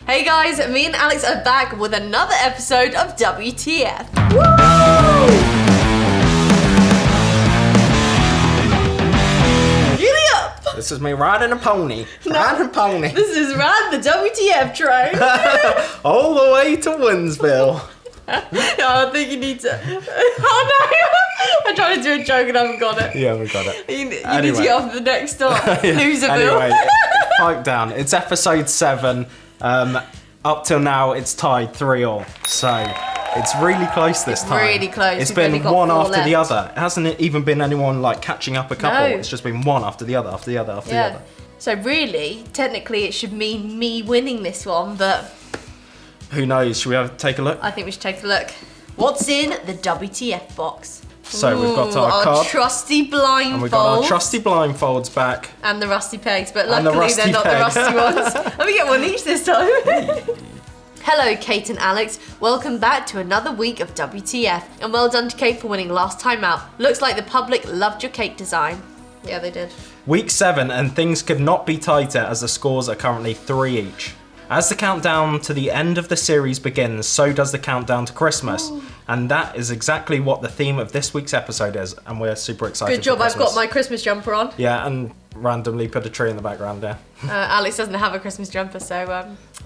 Hey guys, me and Alex are back with another episode of WTF. Woo! Giddy up! This is me riding a pony. Riding a pony. This is Ride the WTF train. All the way to Winsville. I think you need to... Oh no! I'm trying to do a joke and I haven't got it. Yeah, we got it. You need to get off the next stop. Loserville. Anyway, pipe down. It's episode 7. Up till now, it's tied 3-3. So, it's really close this time. Really close. It's We've been only got one 4 after left. the other. It hasn't even been anyone like catching up a couple. No. It's just been one after the other, after the other, after the other. So really, technically it should mean me winning this one, but... Who knows? Should we take a look? I think we should take a look. What's in the WTF box? So we've got our card. Trusty blindfolds. And we've got our trusty blindfolds back. And the rusty pegs, but And the luckily rusty they're not peg. the rusty ones. Let me get one each this time. Hello, Kate and Alex. Welcome back to another week of WTF. And well done to Kate for winning last time out. Looks like the public loved your cake design. Yeah, they did. Week 7, and things could not be tighter as the scores are currently 3 each. As the countdown to the end of the series begins, so does the countdown to Christmas. Ooh. And that is exactly what the theme of this week's episode is, and we're super excited. Good job, for I've Christmas. got my Christmas jumper on. Yeah, and randomly put a tree in the background there. Alex doesn't have a Christmas jumper, so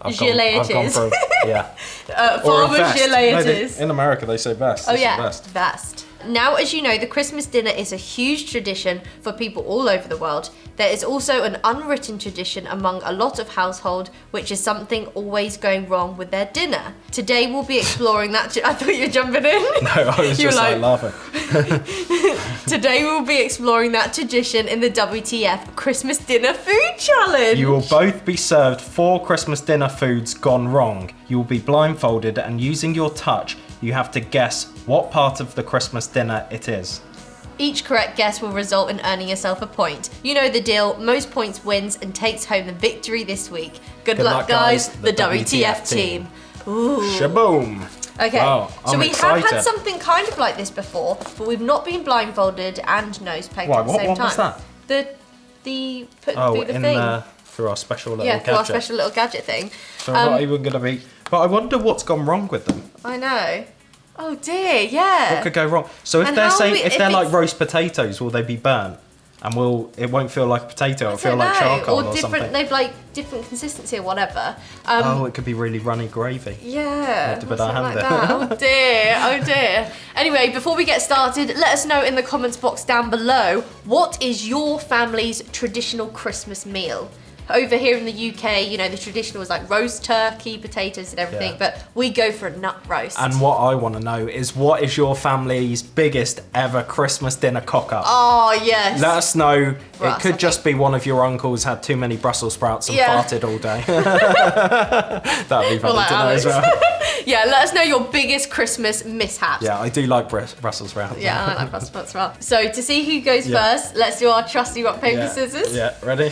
I've gilet gone it is. for yeah. Farmer's gilet it No, is. In America they say vest. Oh This is yeah, vest. vest. Now, as you know, the Christmas dinner is a huge tradition for people all over the world. There is also an unwritten tradition among a lot of households, which is something always going wrong with their dinner. Today we'll be exploring that. I thought you were jumping in. No, I was just like laughing. Today we'll be exploring that tradition in the WTF Christmas Dinner Food Challenge. You will both be served 4 Christmas dinner foods gone wrong. You will be blindfolded, and using your touch, you have to guess what part of the Christmas dinner it is. Each correct guess will result in earning yourself a point. You know the deal, most points wins and takes home the victory this week. Good luck guys, the WTF team. Ooh. Shaboom! Okay, Wow, so I'm we excited. have had something kind of like this before, but we've not been blindfolded and nose pegged at the same time. What was that? The put Oh, through the thing. through our special little Yeah, gadget. through our special little gadget thing. So we're not even going to be... But I wonder what's gone wrong with them. I know. Oh dear, yeah. What could go wrong? So if And they're how saying, we- if if they're like it's- roast potatoes, will they be burnt? And it won't feel like a potato, it'll feel like charcoal or different, something. they've like different consistency or whatever. It could be really runny gravy. Yeah, have to put our something hand like there. that. Oh dear, oh dear. Anyway, before we get started, let us know in the comments box down below, what is your family's traditional Christmas meal? Over here in the UK, you know, the traditional was like roast turkey, potatoes and everything, Yeah. but we go for a nut roast. And what I want to know is, what is your family's biggest ever Christmas dinner cock-up? Oh, yes. Let us know. Russ, It I could just be one of your uncles had too many Brussels sprouts and Yeah. farted all day. That'd be funny like to know as Alex. well. Yeah, let us know your biggest Christmas mishaps. Yeah, I do like Brussels sprouts. Yeah, I like Brussels sprouts as well. So to see who goes Yeah. first, let's do our trusty rock, paper, Yeah. scissors. Yeah, ready?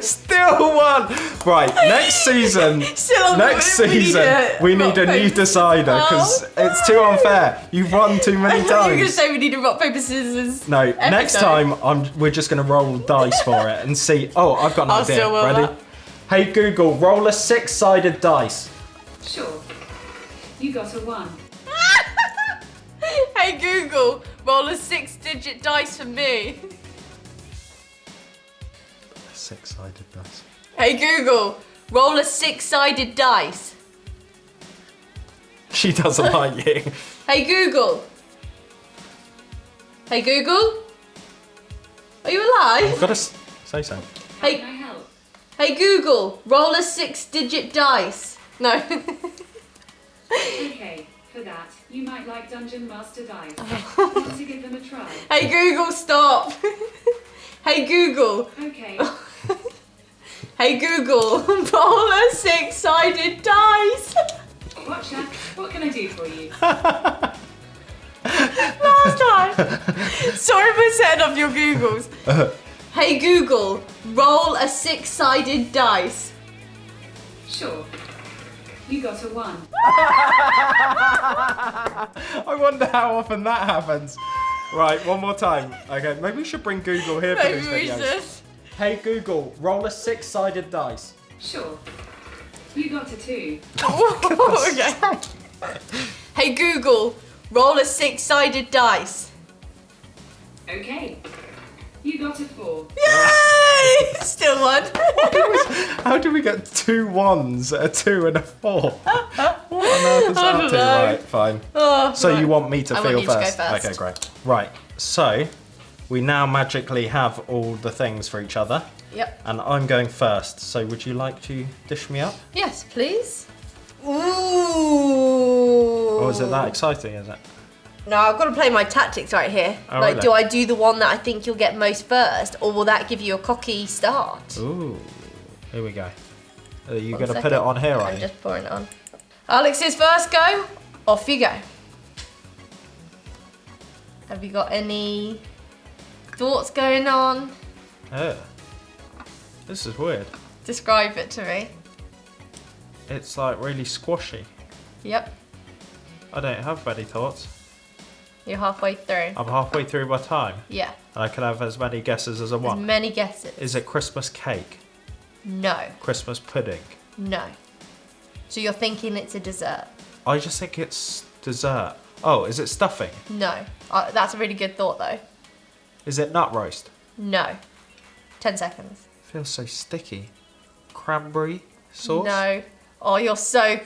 Still one. Right, next season. Still next we need season, a we need rock, a new paper, decider because Oh, it's too unfair. You've won too many You were going to times. say we need a rock, paper, scissors. No, next episode. time we're just going to roll dice for it and see. Oh, I've got an I'll idea. still will Ready? that. Hey Google, roll a 6-sided dice. Sure. You got a 1. Hey Google, roll a 6-digit dice for me. 6-sided dice. Hey Google, roll a 6-sided dice. She doesn't like you. Hey Google. Hey Google. Are you alive? I've got to say so. How Hey- can I help? Hey Google, roll a 6-digit dice. No. Okay, for that, you might like Dungeon Master Dice. Want to give them a try? Hey Google, stop. Hey Google. Okay. Hey Google, roll a 6-sided dice. Watch that. What can I do for you? Last time. Sorry for setting off your Googles. Hey Google, roll a 6-sided dice. Sure. You got a 1. I wonder how often that happens. Right, one more time. Okay, maybe we should bring Google here for these videos. Hey Google, roll a 6-sided dice. Sure. You got a 2. Okay. Hey Google, roll a 6-sided dice. Okay. You got a 4. Yay! Still one. How do we get 2 1s, a 2 and a 4? What on earth is that to? Right, fine. So right. you want me to I feel want you to go first? first. Okay, great. Right, so we now magically have all the things for each other. Yep. And I'm going first, so would you like to dish me up? Yes, please. Ooh. Oh, is it that exciting, is it? No, I've got to play my tactics right here. Oh, like, really? do I do the one that I think you'll get most first, or will that give you a cocky start? Ooh, here we go. Are you One going to put second. it on here, are I'm you? just pouring it on. Alex's first go. Off you go. Have you got any thoughts going on? Oh, this is weird. Describe it to me. It's like really squashy. Yep. I don't have many thoughts. You're halfway through. I'm halfway through my time, Yeah. and I can have as many guesses as I want. As many guesses. Is it Christmas cake? No. Christmas pudding? No. So you're thinking it's a dessert? I just think it's dessert. Oh, is it stuffing? No. That's a really good thought though. Is it nut roast? No. 10 seconds. Feels so sticky. Cranberry sauce? No. Oh, you're so...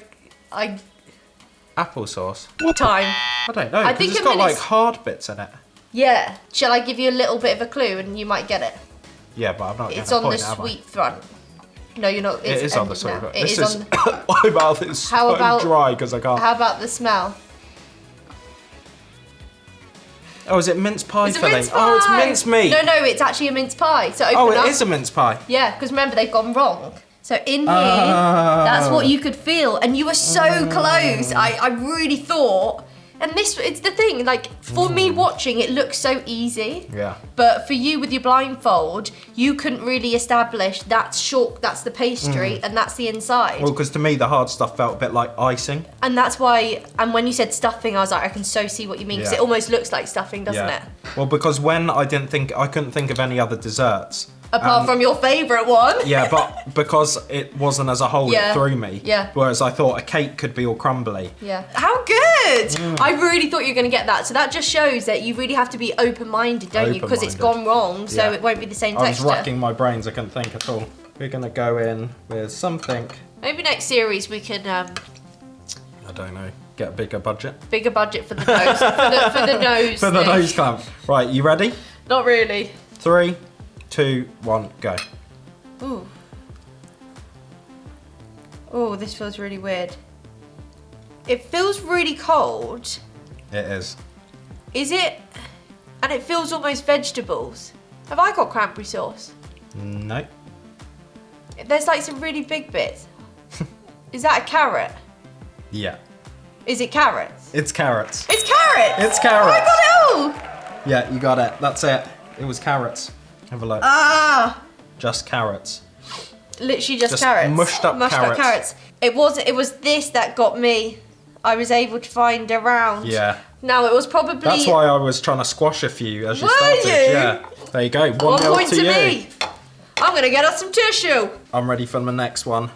Applesauce? Time. I don't know, I 'cause think it's a got like minute's- hard bits in it. Yeah. Shall I give you a little bit of a clue and you might get it? Yeah, but I'm not It's going on to the point, am I? sweet front. No, you're not. It It's is on the ended sweet now. front. It This is is... on... My mouth is How so about- dry because I can't... How about the smell? Oh, is it mince pie It's a filling? mince pie. Oh, it's mince meat. No, it's actually a mince pie. So open Oh, up. it is a mince pie. Yeah, because remember they've gone wrong. So in here, that's what you could feel, and you were so close. I really thought, and it's the thing. Like for me watching, it looks so easy. Yeah. But for you with your blindfold, you couldn't really establish that's short, that's the pastry, and that's the inside. Well, because to me the hard stuff felt a bit like icing. And that's why. And when you said stuffing, I was like, I can so see what you mean because Yeah. it almost looks like stuffing, doesn't it? Well, because when I couldn't think of any other desserts. Apart from your favourite one. Yeah, but because it wasn't as a whole, Yeah. it threw me. Yeah. Whereas I thought a cake could be all crumbly. Yeah. How good! I really thought you were going to get that. So that just shows that you really have to be open-minded, don't you? Because it's gone wrong, so Yeah. it won't be the same I was texture. racking my brains, I couldn't think at all. We're going to go in with something, Maybe next series we can I don't know, get a bigger budget. bigger budget for the nose, for the nose. For the thing. nose clamp. Right, you ready? Not really. 3, 2, 1, go. Ooh. Oh, this feels really weird. It feels really cold. It is. Is it? And it feels almost vegetables. Have I got cranberry sauce? No. There's like some really big bits. Is that a carrot? Yeah. Is it carrots? It's carrots. It's carrots! It's carrots. I got it all! Yeah, you got it. That's it. It was carrots. Have a look. Ah! Just carrots. Literally just Just carrots. mushed up carrots. It was this that got me. I was able to find around. Yeah. Now it was probably... That's why I was trying to squash a few as you Were started. you? Yeah. There you go. 1 1 nil point to to you. me. I'm gonna get us some tissue. I'm ready for the next one.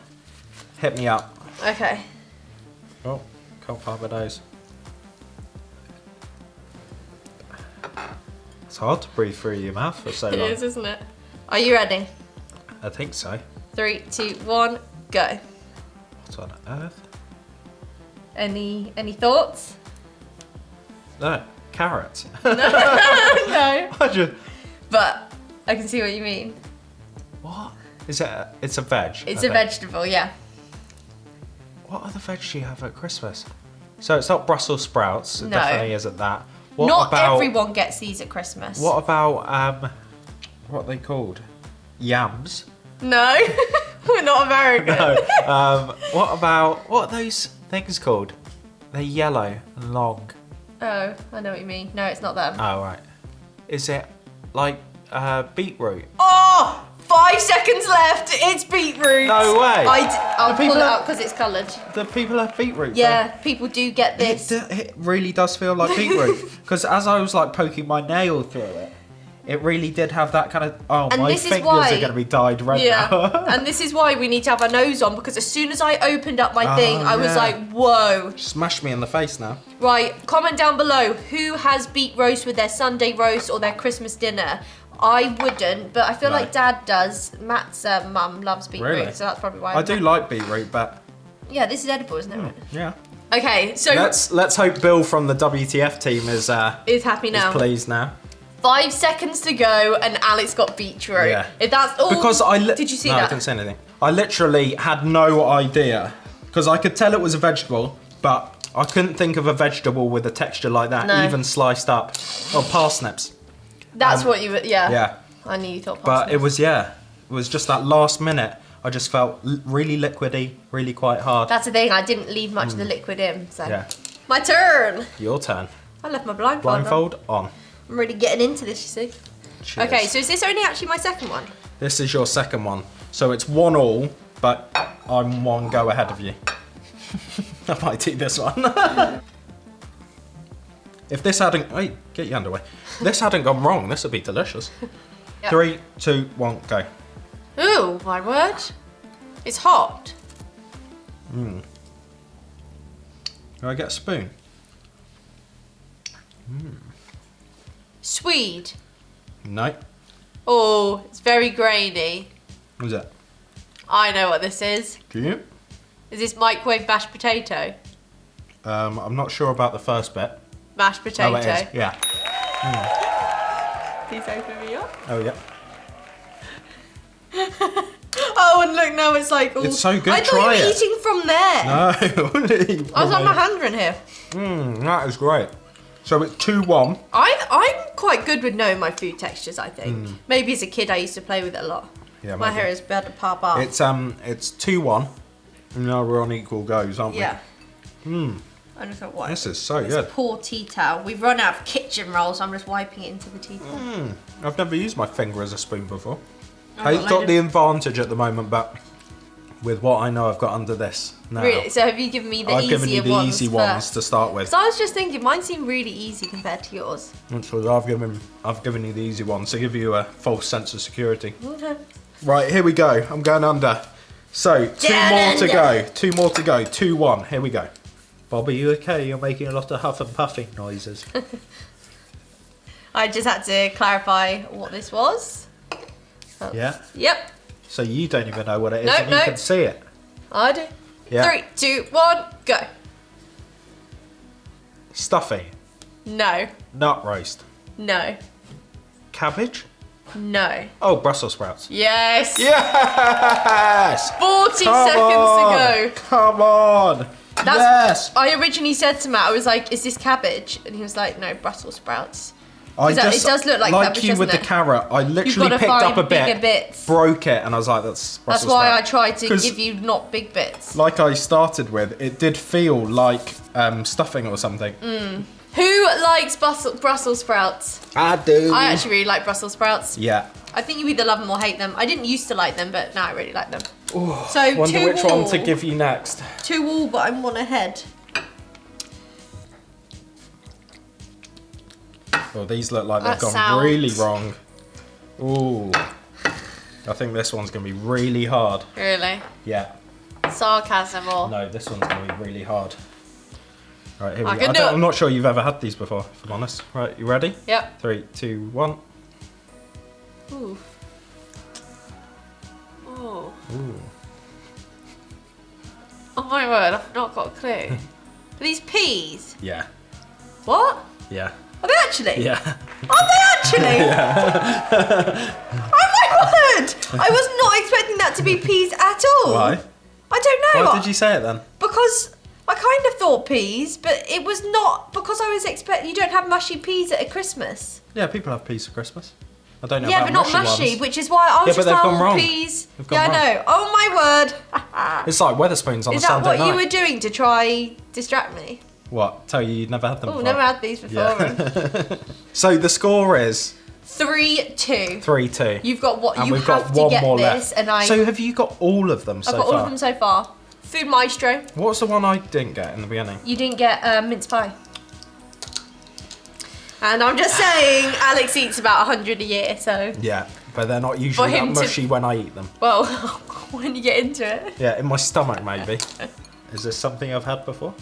Hit me up. Okay. Oh, can't part with those. It's hard to breathe through your mouth for so It long. is, isn't it? Are you ready? I think so. 3, 2, 1, go. What on earth? Any thoughts? No, carrots. No. I just, But I can see what you mean. what? Is it? It's a veg. It's I a think. vegetable, yeah. What other veg do you have at Christmas? So it's not Brussels sprouts. It No. definitely isn't that. What Not about, everyone gets these at Christmas. What about what are they called? Yams. No, we're not American. No. What are those things called? They're yellow and long. Oh, I know what you mean. No, it's not them. Oh right. Is it like beetroot? Oh, 5 seconds left. It's beetroot. No way. I'll pull people it are- out because it's coloured. The people have beetroot. Yeah, people do get this. It really does feel like beetroot. Because as I was like poking my nail through it, it really did have that kind of. Oh, And my this is fingers why- are going to be dyed red Yeah, now. and this is why we need to have our nose on, because as soon as I opened up my thing, I was yeah. like, whoa. Smash me in the face now. Right, comment down below who has beet roast with their Sunday roast or their Christmas dinner. I wouldn't, but I feel No. like Dad does. Matt's mum loves beetroot, Really? so that's probably why. I do like beetroot, but Yeah, this is edible, isn't it? yeah. Okay, so Let's hope Bill from the WTF team is happy now. pleased now. 5 seconds to go, and Alex got beetroot. Yeah. If that's all. Because Did you see no, I that? didn't say anything. I literally had no idea because I could tell it was a vegetable, but I couldn't think of a vegetable with a texture like that, No. even sliced up. Oh, parsnips. That's what you were. Yeah. Yeah, I knew you thought. but it parsnips. was just that last minute. I just felt really liquidy, really quite hard. That's the thing. I didn't leave much of the liquid in. So. Yeah, My turn. your turn. I left my blindfold. on. Blindfold on. I'm really getting into this, you see. Cheers. Okay, so is this only actually my second one? This is your second one, so it's 1-1, but I'm 1 go ahead of you. I might do this one. If this hadn't, wait, get your hand away. This hadn't gone wrong, this would be delicious. Yep. 3, 2, 1, go. Ooh, my word. It's hot. Do I get a spoon? Swede. No. Oh, it's very grainy. What is it? I know what this is. Do you? Is this microwave mashed potato? I'm not sure about the first bit. Mashed potato. Oh, it is. Yeah. Please open me up. Oh, yeah. Oh, and look, now it's like all... It's so good, I thought try you were it. eating from there. No. I was like, my hands are in here. That is great. So it's 2-1. I'm quite good with knowing my food textures, I think. Maybe as a kid I used to play with it a lot. Yeah, My maybe. hair is better to pop off. It's 2-1. And now we're on equal goes, aren't we? Yeah. I just thought, what? This is so This good. poor tea towel. We've run out of kitchen roll, so I'm just wiping it into the tea towel. I've never used my finger as a spoon before. I've I've got got loads the advantage at the moment, but with what I know I've got under this now, Really? So have you given me the I've easier given you the ones easy ones first? to start with. So I was just thinking, mine seem really easy compared to yours. So I've given you the easy ones to give you a false sense of security. Okay. Right, here we go. I'm going under. So, 2 Down more to under. go. 2 more to go. 2-1. Here we go. Bob, are you okay? You're making a lot of huff and puffing noises. I just had to clarify what this was. Oh. Yeah? Yep, So you don't even know what it is No, and you no. can see it. I do. Yeah. 3, 2, 1, go. Stuffing. No, Nut roast. no, Cabbage? no. Oh, Brussels sprouts. Yes. Yes! 40 Come seconds on! to go. Come on! Yes! I originally said to Matt, I was like, is this cabbage? And he was like, no, Brussels sprouts. I Because it does look like cabbage, you with doesn't the it? carrot, I literally gotta picked up find a bit, bigger bits. broke it, and I was like, that's That's Brussels why I sprout. tried to 'Cause give you not big bits. like I started with, it did feel like stuffing or something. Who likes Brussels sprouts? I do. I actually really like Brussels sprouts. Yeah. I think you either love them or hate them. I didn't used to like them, but now I really like them. So Wonder 2 which all. one to give you next. 2 all, but I'm 1 ahead. Oh, these look like they've That gone sounds- really wrong. Ooh. I think this one's going to be really hard. Really? Yeah. Sarcasm or... No, this one's going to be really hard. Right, here I we go. can do it. I'm not sure you've ever had these before, if I'm honest. Right, you ready? Yep. 3, 2, 1. Ooh. Oh. Ooh. Oh my word, I've not got a clue. Are these peas? Yeah. What? Yeah. Are they actually? Yeah. Are they actually? Oh my word! I was not expecting that to be peas at all. Why? I don't know. Why did you say it then? Because I kind of thought peas, but it was not because I was expecting. You don't have mushy peas at a Christmas. Yeah, people have peas for Christmas. I don't know Yeah, about but not mushy, ones. which is why I was Yeah, but just they've like, gone wrong. peas. They've gone Yeah, wrong. I know. Oh my word! It's like Weatherspoons on Is a that Sunday what night. you were doing to try distract me? What? Tell you you'd never had them Oh, before? never had these before. Yeah. So the score is 3-2. 3-2. You've got what And you we've have got to one get more this, left. and I. So have you got all of them so I've got far? all of them so far. Food Maestro. What's the one I didn't get in the beginning? You didn't get mince pie. And I'm just saying, Alex eats about 100 a year, so. Yeah, but they're not usually that mushy when I eat them. Well, when you get into it. Yeah, in my stomach maybe. Is this something I've had before?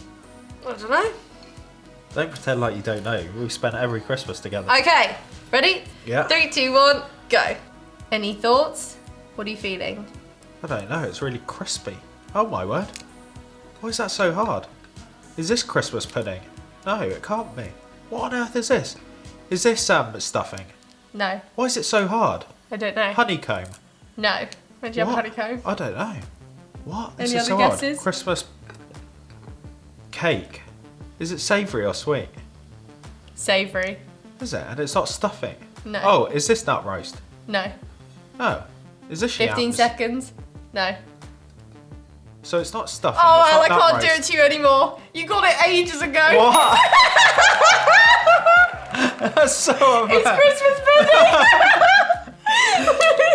I don't know. Don't pretend like you don't know. We spent every Christmas together. Okay, ready? Yeah. 3, 2, 1, go. Any thoughts? What are you feeling? I don't know, it's really crispy. Oh my word. Why is that so hard? Is this Christmas pudding? No, it can't be. What on earth is this? Is this stuffing? No, Why is it so hard? I don't know. Honeycomb? No. When do you have What? honeycomb? I don't know. What? This Any is other so guesses? Hard. Christmas cake. Is it savoury or sweet? Savoury. Is it? And it's not stuffing? No. Oh, is this nut roast? No. Oh. Is this 15 yams? seconds. No. So it's not stuffing. Oh, it's well, I not nut can't do it roast. to you anymore. You got it ages ago. What? That's so unfair. It's Christmas pudding.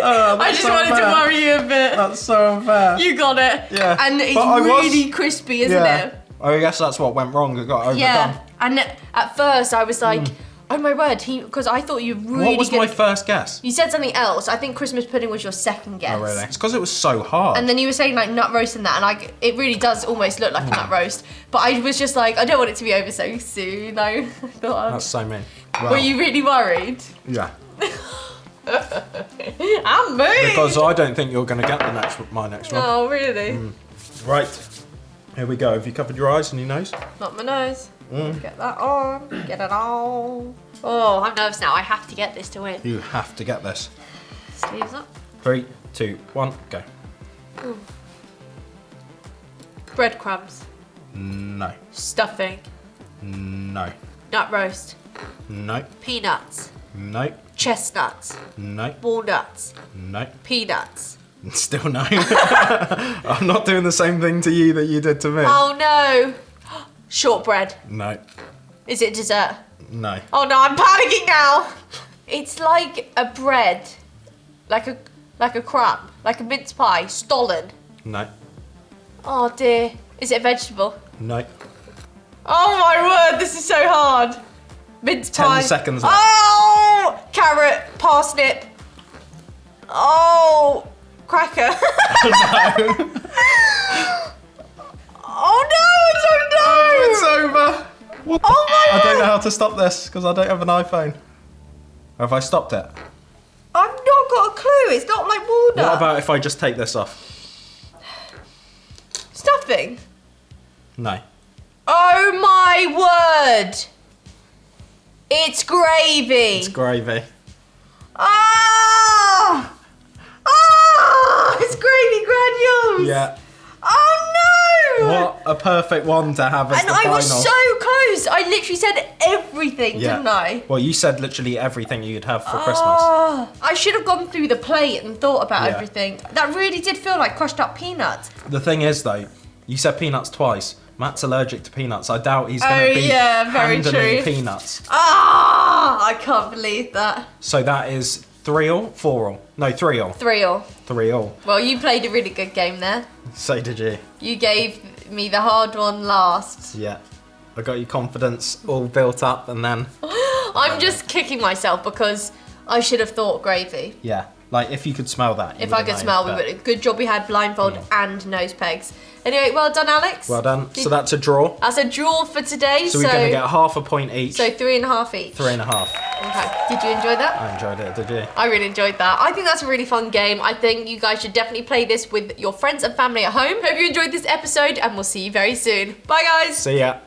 Oh, I that's just so wanted to unfair. worry you a bit. That's so unfair. You got it. Yeah. And it's But I was- really crispy, isn't yeah. it? Oh, I guess that's what went wrong. It got overdone. Yeah. And at first I was like, oh my word, because I thought you really What was my first guess? You said something else. I think Christmas pudding was your second guess. Oh, really? It's because it was so hard. And then you were saying like nut roast and that, and it really does almost look like a nut roast. But I was just like, I don't want it to be over so soon. I thought, That's so mean. Well, were you really worried? Yeah. I'm moved. Because I don't think you're going to get my next one. Oh, really? Right. Here we go. Have you covered your eyes and your nose? Not my nose. Get that on. Get it on. Oh, I'm nervous now. I have to get this to win. You have to get this. Sleeves up. 3, 2, 1, go. Breadcrumbs. No. Stuffing. No. Nut roast. No. Peanuts. No. Chestnuts. No. Walnuts. No. Peanuts. Still no. I'm not doing the same thing to you that you did to me. Oh no. Shortbread. No. Is it dessert? No. Oh no, I'm panicking now. It's like a bread, like a crumb, like a mince pie, stollen. No. Oh dear. Is it a vegetable? No. Oh my word, this is so hard. Mince 10 pie. seconds left. Oh, carrot, parsnip. Oh, cracker. Oh no, I It's don't know. over. What the Oh my I don't word. know how to stop this because I don't have an iPhone. Have I stopped it? I've not got a clue. It's not like walnut. What about if I just take this off? Stuffing? No. Oh my word. It's gravy. It's gravy. Ah! Ah! It's gravy granules. Yeah. Oh no! What a perfect one to have as And the I final. was so close. I literally said everything, Yeah. didn't I? Well, you said literally everything you'd have for Christmas. Ah, I should have gone through the plate and thought about Yeah. everything. That really did feel like crushed up peanuts. The thing is, though, you said peanuts twice. Matt's allergic to peanuts. I doubt he's going to be yeah, very handling true. peanuts. Ah! I can't believe that. So that is 3-all, 4-all. No, 3-all. 3-3. 3-all. Well, you played a really good game there. So did you. You gave me the hard one last. Yeah. I got your confidence all built up and then, I'm just kicking myself because I should have thought gravy. yeah. Like, if you could smell that. you If I would could have smell, known, we but- would. Good job we had blindfold and nose pegs. Anyway, well done, Alex. Well done. So that's a draw. That's a draw for today. So we're going to get half a point each. So 3.5 each. 3.5. Okay. Did you enjoy that? I enjoyed it, did you? I really enjoyed that. I think that's a really fun game. I think you guys should definitely play this with your friends and family at home. Hope you enjoyed this episode and we'll see you very soon. Bye guys. See ya.